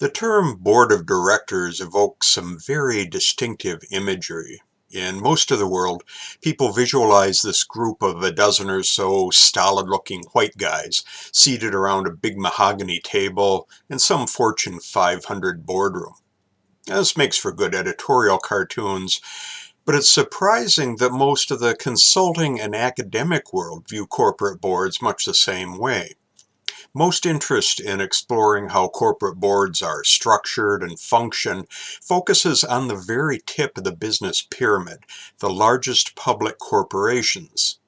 The term board of directors evokes some very distinctive imagery. In most of the world, people visualize this group of a dozen or so stolid-looking white guys seated around a big mahogany table in some Fortune 500 boardroom. This makes for good editorial cartoons, but it's surprising that most of the consulting and academic world view corporate boards much the same way. Most interest in exploring how corporate boards are structured and function focuses on the very tip of the business pyramid, the largest public corporations.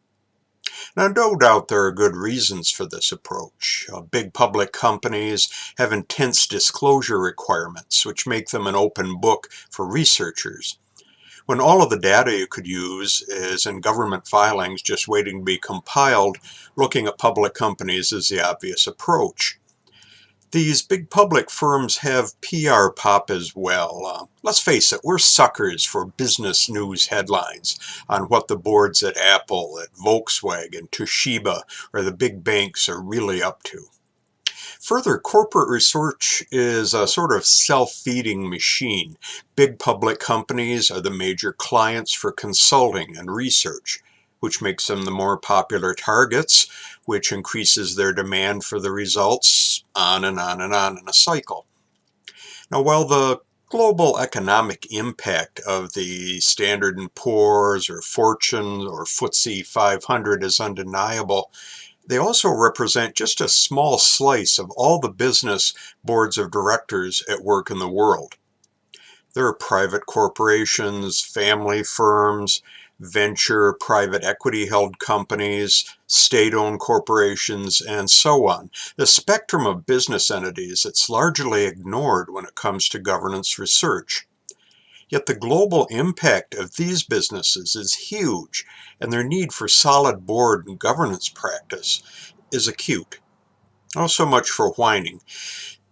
Now, no doubt there are good reasons for this approach. Big public companies have intense disclosure requirements, which make them an open book for researchers. When all of the data you could use is in government filings just waiting to be compiled, looking at public companies is the obvious approach. These big public firms have PR pop as well. Let's face it, we're suckers for business news headlines on what the boards at Apple, at Volkswagen, Toshiba, or the big banks are really up to. Further, corporate research is a sort of self-feeding machine. Big public companies are the major clients for consulting and research, which makes them the more popular targets, which increases their demand for the results, on and on and on in a cycle. Now, while the global economic impact of the Standard & Poor's or Fortune or FTSE 500 is undeniable, they also represent just a small slice of all the business boards of directors at work in the world. There are private corporations, family firms, venture private equity held companies, state-owned corporations, and so on. The spectrum of business entities that's largely ignored when it comes to governance research. Yet the global impact of these businesses is huge, and their need for solid board and governance practice is acute. Oh, so much for whining.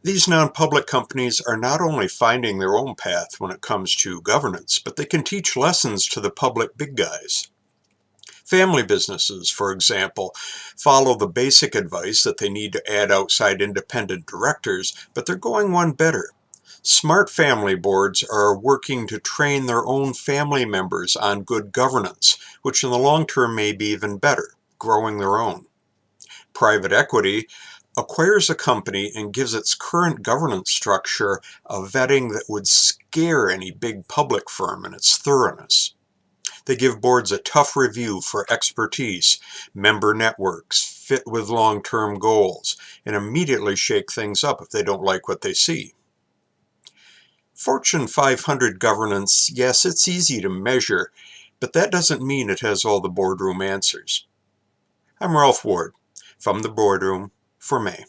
These non-public companies are not only finding their own path when it comes to governance, but they can teach lessons to the public big guys. Family businesses, for example, follow the basic advice that they need to add outside independent directors, but they're going one better. Smart family boards are working to train their own family members on good governance, which in the long term may be even better, growing their own. Private equity acquires a company and gives its current governance structure a vetting that would scare any big public firm in its thoroughness. They give boards a tough review for expertise, member networks, fit with long-term goals, and immediately shake things up if they don't like what they see. Fortune 500 governance, yes, it's easy to measure, but that doesn't mean it has all the boardroom answers. I'm Ralph Ward, from the Boardroom, for May.